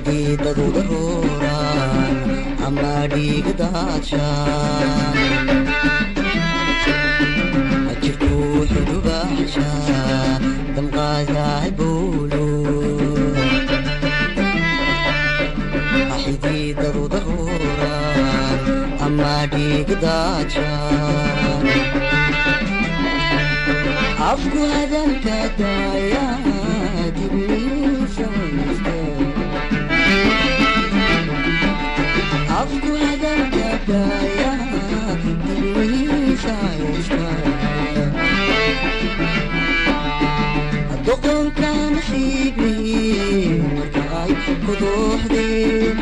حديدة ضروران أما ديك داتشان أجركو حدو بحشان دم غاية البولو حديدة ضروران أما ديك داتشان أفكو هذا الكدايا تبليس أفكو هذا الكدايا تبليس الدقن كان نصيبي مركاي كدوح دي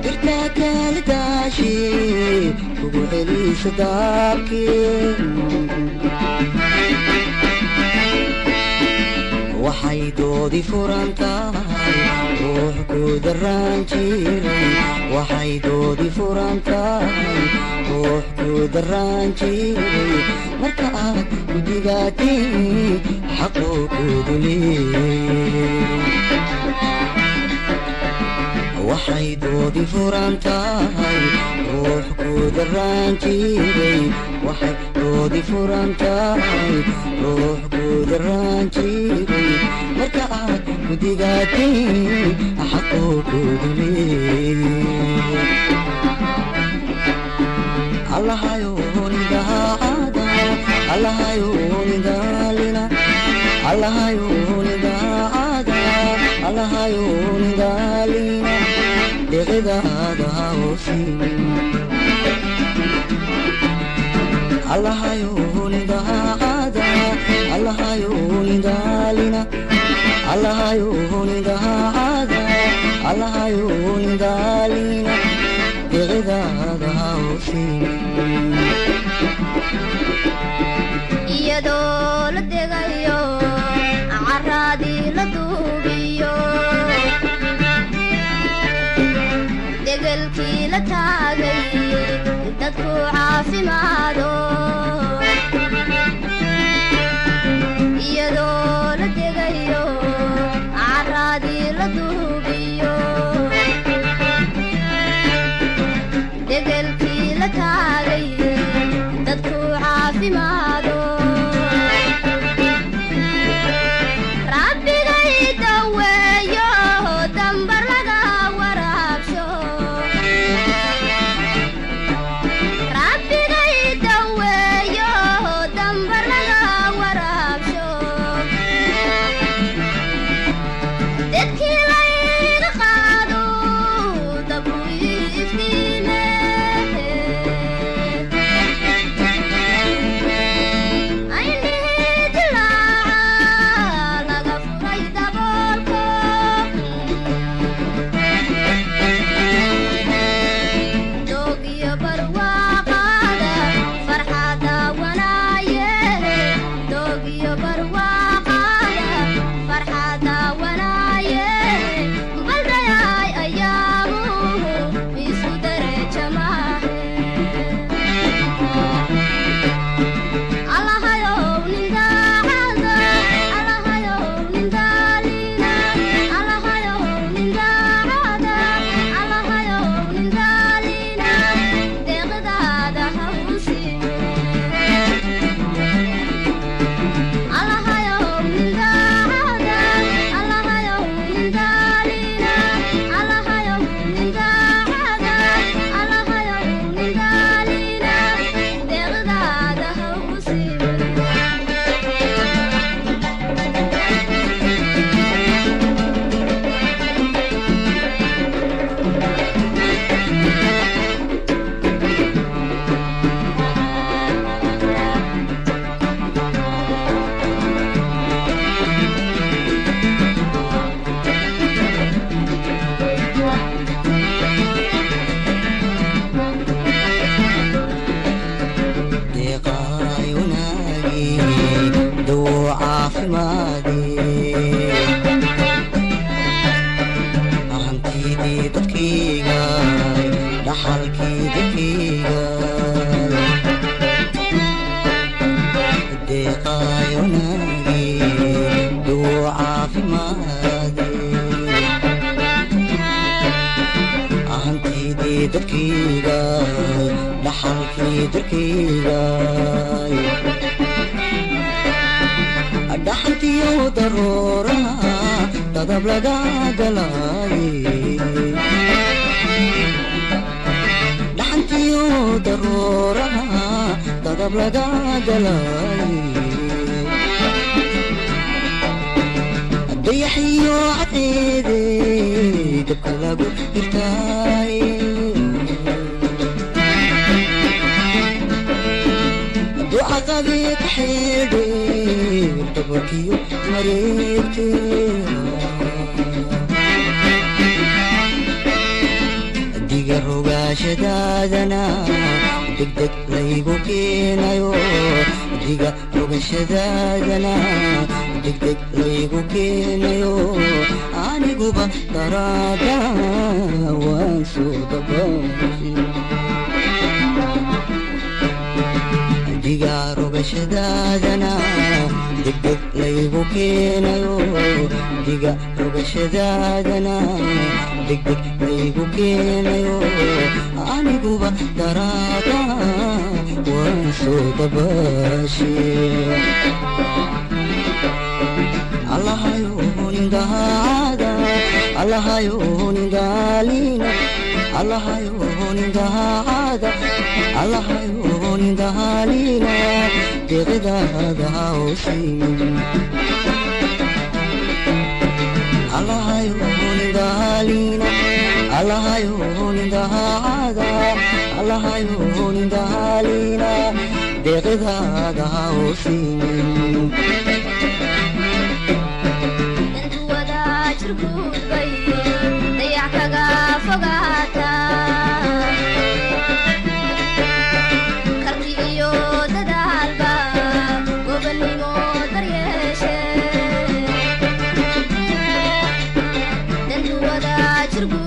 درتك لداشي وقولي صداقي وحيدودي فرانتاي روحكو درانجيري وحيدودي فرانتاي روحكو درانجيري مركات وديقاتي حقوكو دولي وحيدودي فرانتاي روحكو درانجيري وحيدودي فرانتاي روحكو درانجيري مركات وديقاتي حقوكو دولي الله يوني دادا الله يوني دالنا الله يوني دادا الله يوني دالنا دغدادا وسيم الله يوني دادا الله يوني دالنا الله يوني دادا الله يوني دالنا دغدادا وسيم iyadoo la degayo caradii la duubiyo degalkii la taagay dadku caafimaado iyadoo la degayo caradii la duubiyo degalkii la taagay dadku caafimaado caafimaade ahantidii dadkayga dhaxalkii dalkayga dhaxantiyo daruuraha dadab laga galaaye dhaxantiyo daruuraha dadab laga galaaye dayaxiyo cadeede dabka lagu hirtaaye ducaqabi kaxeedhe dabarkiyo mareegte diga rogaashadaadana degdeg laygu keenayo diga rogashadaadana degdeg laygu keenayo aniguba daraada waan soo dabaashay diga rogashadaadana degdeg laygu keenayo diga rogashadaadana degdeg laygu keenayo aniguba daraada waan soo dabaashay allahayo nindaada allahayo nindaalina allahayo nindaada allahayo nindaalina deeqdaada hawsiin allahayo nindaalina allahayo nindaada allahayo nindaalina deeqdaada hawsiin dayac kaga fogaata karti iyo dadaalba gobonnimo daryeeshe dantu wada jirgu